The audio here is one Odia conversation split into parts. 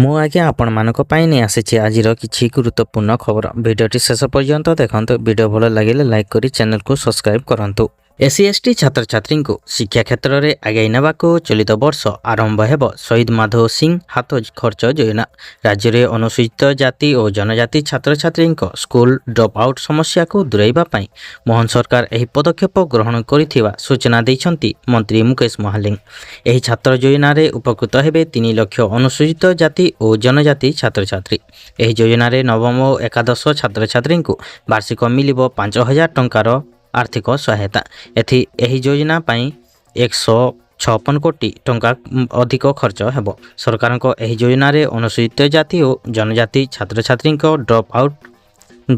ମୁଁ ଆଜ୍ଞା ଆପଣମାନଙ୍କ ପାଇଁ ନେଇ ଆସିଛି ଆଜିର କିଛି ଗୁରୁତ୍ୱପୂର୍ଣ୍ଣ ଖବର। ଭିଡ଼ିଓଟି ଶେଷ ପର୍ଯ୍ୟନ୍ତ ଦେଖନ୍ତୁ। ଭିଡ଼ିଓ ଭଲ ଲାଗିଲେ ଲାଇକ୍ କରି ଚ୍ୟାନେଲକୁ ସବସ୍କ୍ରାଇବ୍ କରନ୍ତୁ। SC/ST ଛାତ୍ରଛାତ୍ରୀଙ୍କୁ ଶିକ୍ଷା କ୍ଷେତ୍ରରେ ଆଗେଇ ନେବାକୁ ଚଳିତ ବର୍ଷ ଆରମ୍ଭ ହେବ ଶହୀଦ ମାଧବ ସିଂ ହାତ ଖର୍ଚ୍ଚ ଯୋଜନା। ରାଜ୍ୟରେ ଅନୁସୂଚିତ ଜାତି ଓ ଜନଜାତି ଛାତ୍ରଛାତ୍ରୀଙ୍କ ସ୍କୁଲ ଡ୍ରପ୍ ଆଉଟ୍ ସମସ୍ୟାକୁ ଦୂରେଇବା ପାଇଁ ମୋହନ ସରକାର ଏହି ପଦକ୍ଷେପ ଗ୍ରହଣ କରିଥିବା ସୂଚନା ଦେଇଛନ୍ତି ମନ୍ତ୍ରୀ ମୁକେଶ ମହାଲିକ। ଏହି ଛାତ୍ର ଯୋଜନାରେ ଉପକୃତ ହେବେ 3 ଲକ୍ଷ ଅନୁସୂଚିତ ଜାତି ଓ ଜନଜାତି ଛାତ୍ରଛାତ୍ରୀ। ଏହି ଯୋଜନାରେ ନବମ ଓ ଏକାଦଶ ଛାତ୍ରଛାତ୍ରୀଙ୍କୁ ବାର୍ଷିକ ମିଳିବ 5,000 ଟଙ୍କାର ଆର୍ଥିକ ସହାୟତା। ଏହି ଯୋଜନା ପାଇଁ 156 କୋଟି ଟଙ୍କା ଅଧିକ ଖର୍ଚ୍ଚ ହେବ। ସରକାରଙ୍କ ଏହି ଯୋଜନାରେ ଅନୁସୂଚିତ ଜାତି ଓ ଜନଜାତି ଛାତ୍ରଛାତ୍ରୀଙ୍କ ଡ୍ରପ୍ ଆଉଟ୍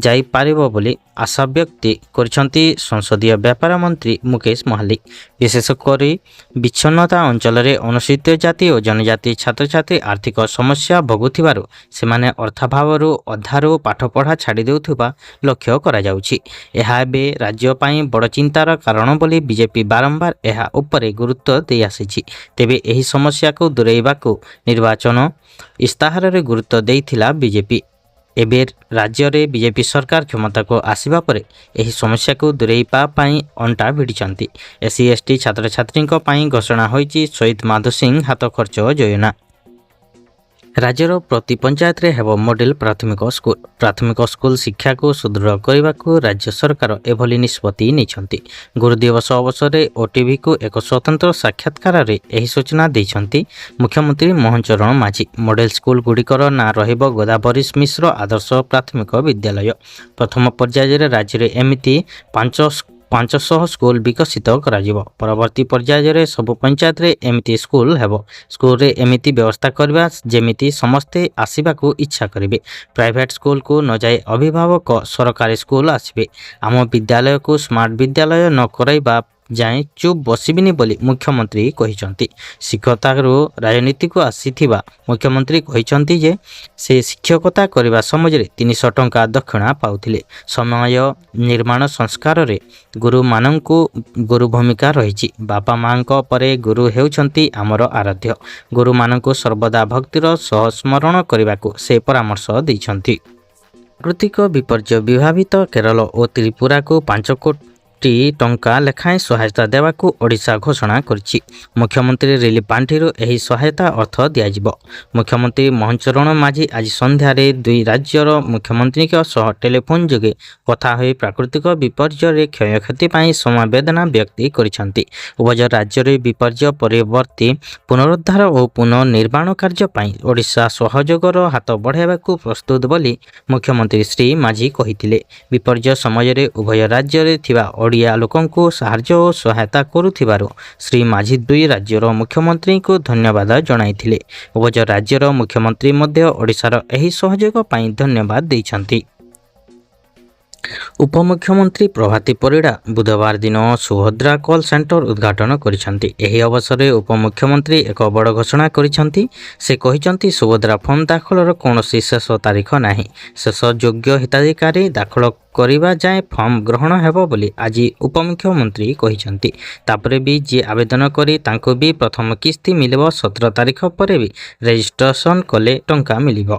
ଯାଇପାରିବ ବୋଲି ଆଶା ବ୍ୟକ୍ତ କରିଛନ୍ତି ସଂସଦୀୟ ବ୍ୟାପାର ମନ୍ତ୍ରୀ ମୁକେଶ ମହାଲିକ। ବିଶେଷ କରି ବିଚ୍ଛିନ୍ନତା ଅଞ୍ଚଳରେ ଅନୁସୂଚିତ ଜାତି ଓ ଜନଜାତି ଛାତ୍ରଛାତ୍ରୀ ଆର୍ଥିକ ସମସ୍ୟା ଭୋଗୁଥିବାରୁ ସେମାନେ ଅର୍ଥାଭାବରୁ ଅଧାରୁ ପାଠପଢ଼ା ଛାଡ଼ି ଦେଉଥିବା ଲକ୍ଷ୍ୟ କରାଯାଉଛି। ଏହା ଏବେ ରାଜ୍ୟ ପାଇଁ ବଡ଼ ଚିନ୍ତାର କାରଣ ବୋଲି ବିଜେପି ବାରମ୍ବାର ଏହା ଉପରେ ଗୁରୁତ୍ୱ ଦେଇଆସିଛି। ତେବେ ଏହି ସମସ୍ୟାକୁ ଦୂରେଇବାକୁ ନିର୍ବାଚନ ଇସ୍ତାହାରରେ ଗୁରୁତ୍ୱ ଦେଇଥିଲା ବିଜେପି। ଏବେ ରାଜ୍ୟରେ ବିଜେପି ସରକାର କ୍ଷମତାକୁ ଆସିବା ପରେ ଏହି ସମସ୍ୟାକୁ ଦୂରେଇବା ପାଇଁ ଅଣ୍ଟା ଭିଡ଼ିଛନ୍ତି। SC/ST ଛାତ୍ରଛାତ୍ରୀଙ୍କ ପାଇଁ ଘୋଷଣା ହୋଇଛି ଶହୀଦ ମାଧବ ସିଂ ହାତ ଖର୍ଚ୍ଚ ଯୋଜନା। ରାଜ୍ୟର ପ୍ରତି ପଞ୍ଚାୟତରେ ହେବ ମଡେଲ ପ୍ରାଥମିକ ସ୍କୁଲ। ପ୍ରାଥମିକ ସ୍କୁଲ ଶିକ୍ଷାକୁ ସୁଦୃଢ଼ କରିବାକୁ ରାଜ୍ୟ ସରକାର ଏଭଳି ନିଷ୍ପତ୍ତି ନେଇଛନ୍ତି। ଗୁରୁ ଦିବସ ଅବସରରେ OTVକୁ ଏକ ସ୍ୱତନ୍ତ୍ର ସାକ୍ଷାତକାରରେ ଏହି ସୂଚନା ଦେଇଛନ୍ତି ମୁଖ୍ୟମନ୍ତ୍ରୀ ମୋହନ ଚରଣ ମାଝୀ। ମଡେଲ ସ୍କୁଲଗୁଡ଼ିକର ନାଁ ରହିବ ଗୋଦାବରୀଶ ମିଶ୍ର ଆଦର୍ଶ ପ୍ରାଥମିକ ବିଦ୍ୟାଳୟ। ପ୍ରଥମ ପର୍ଯ୍ୟାୟରେ ରାଜ୍ୟରେ ଏମିତି 500 ସ୍କୁଲ ବିକଶିତ କରାଯିବ। ପରବର୍ତ୍ତୀ ପର୍ଯ୍ୟାୟରେ ସବୁ ପଞ୍ଚାୟତରେ ଏମିତି ସ୍କୁଲ ହେବ। ସ୍କୁଲରେ ଏମିତି ବ୍ୟବସ୍ଥା କରିବା ଯେମିତି ସମସ୍ତେ ଆସିବାକୁ ଇଚ୍ଛା କରିବେ। ପ୍ରାଇଭେଟ ସ୍କୁଲକୁ ନଯାଇ ଅଭିଭାବକ ସରକାରୀ ସ୍କୁଲ ଆସିବେ। ଆମ ବିଦ୍ୟାଳୟକୁ ସ୍ମାର୍ଟ ବିଦ୍ୟାଳୟ ନ କରାଇବା ଯାଏଁ ଚୁପ୍ ବସିବିନି ବୋଲି ମୁଖ୍ୟମନ୍ତ୍ରୀ କହିଛନ୍ତି। ଶିକ୍ଷକତାରୁ ରାଜନୀତିକୁ ଆସିଥିବା ମୁଖ୍ୟମନ୍ତ୍ରୀ କହିଛନ୍ତି ଯେ ସେ ଶିକ୍ଷକତା କରିବା ସମୟରେ 300 ଟଙ୍କା ଦକ୍ଷିଣା ପାଉଥିଲେ। ସମାଜ ନିର୍ମାଣ ସଂସ୍କାରରେ ଗୁରୁ ଭୂମିକା ରହିଛି। ବାପା ମାଙ୍କ ପରେ ଗୁରୁ ହେଉଛନ୍ତି ଆମର ଆରାଧ୍ୟ। ଗୁରୁମାନଙ୍କୁ ସର୍ବଦା ଭକ୍ତିର ସହ ସ୍ମରଣ କରିବାକୁ ସେ ପରାମର୍ଶ ଦେଇଛନ୍ତି। ପ୍ରାକୃତିକ ବିପର୍ଯ୍ୟୟ ବିଭାବିତ କେରଳ ଓ ତ୍ରିପୁରାକୁ 5 କୋଟି ଟଙ୍କା ଲେଖାଏଁ ସହାୟତା ଦେବାକୁ ଓଡ଼ିଶା ଘୋଷଣା କରିଛି। ମୁଖ୍ୟମନ୍ତ୍ରୀ ରିଲିଫ ପାଣ୍ଠିରୁ ଏହି ସହାୟତା ଅର୍ଥ ଦିଆଯିବ। ମୁଖ୍ୟମନ୍ତ୍ରୀ ମୋହନ ଚରଣ ମାଝୀ ଆଜି ସନ୍ଧ୍ୟାରେ 2 ରାଜ୍ୟର ମୁଖ୍ୟମନ୍ତ୍ରୀଙ୍କ ସହ ଟେଲିଫୋନ ଯୋଗେ କଥା ହୋଇ ପ୍ରାକୃତିକ ବିପର୍ଯ୍ୟୟରେ କ୍ଷୟକ୍ଷତି ପାଇଁ ସମବେଦନା ବ୍ୟକ୍ତ କରିଛନ୍ତି। ଉଭୟ ରାଜ୍ୟରେ ବିପର୍ଯ୍ୟୟ ପରବର୍ତ୍ତୀ ପୁନରୁଦ୍ଧାର ଓ ପୁନର୍ନିର୍ମାଣ କାର୍ଯ୍ୟ ପାଇଁ ଓଡ଼ିଶା ସହଯୋଗର ହାତ ବଢ଼ାଇବାକୁ ପ୍ରସ୍ତୁତ ବୋଲି ମୁଖ୍ୟମନ୍ତ୍ରୀ ଶ୍ରୀ ମାଝୀ କହିଥିଲେ। ବିପର୍ଯ୍ୟୟ ସମୟରେ ଉଭୟ ରାଜ୍ୟରେ ଥିବା ଓଡ଼ିଆ ଲୋକଙ୍କୁ ସାହାଯ୍ୟ ଓ ସହାୟତା କରୁଥିବାରୁ ଶ୍ରୀ ମାଝୀ 2 ରାଜ୍ୟର ମୁଖ୍ୟମନ୍ତ୍ରୀଙ୍କୁ ଧନ୍ୟବାଦ ଜଣାଇଥିଲେ। ଉଭୟ ରାଜ୍ୟର ମୁଖ୍ୟମନ୍ତ୍ରୀ ମଧ୍ୟ ଓଡ଼ିଶାର ଏହି ସହଯୋଗ ପାଇଁ ଧନ୍ୟବାଦ ଦେଇଛନ୍ତି। ଉପମୁଖ୍ୟମନ୍ତ୍ରୀ ପ୍ରଭାତୀ ପରିଡ଼ା ବୁଧବାର ଦିନ ସୁଭଦ୍ରା କଲ୍ ସେଣ୍ଟର ଉଦ୍ଘାଟନ କରିଛନ୍ତି। ଏହି ଅବସରରେ ଉପମୁଖ୍ୟମନ୍ତ୍ରୀ ଏକ ବଡ଼ ଘୋଷଣା କରିଛନ୍ତି। ସେ କହିଛନ୍ତି ସୁଭଦ୍ରା ଫର୍ମ ଦାଖଲର କୌଣସି ଶେଷ ତାରିଖ ନାହିଁ। ଶେଷ ଯୋଗ୍ୟ ହିତାଧିକାରୀ ଦାଖଲ କରିବା ଯାଏଁ ଫର୍ମ ଗ୍ରହଣ ହେବ ବୋଲି ଆଜି ଉପମୁଖ୍ୟମନ୍ତ୍ରୀ କହିଛନ୍ତି। ତାପରେ ବି ଯିଏ ଆବେଦନ କରି ତାଙ୍କୁ ବି ପ୍ରଥମ କିସ୍ତି ମିଳିବ। 17 ତାରିଖ ପରେ ବି ରେଜିଷ୍ଟ୍ରେସନ କଲେ ଟଙ୍କା ମିଳିବ।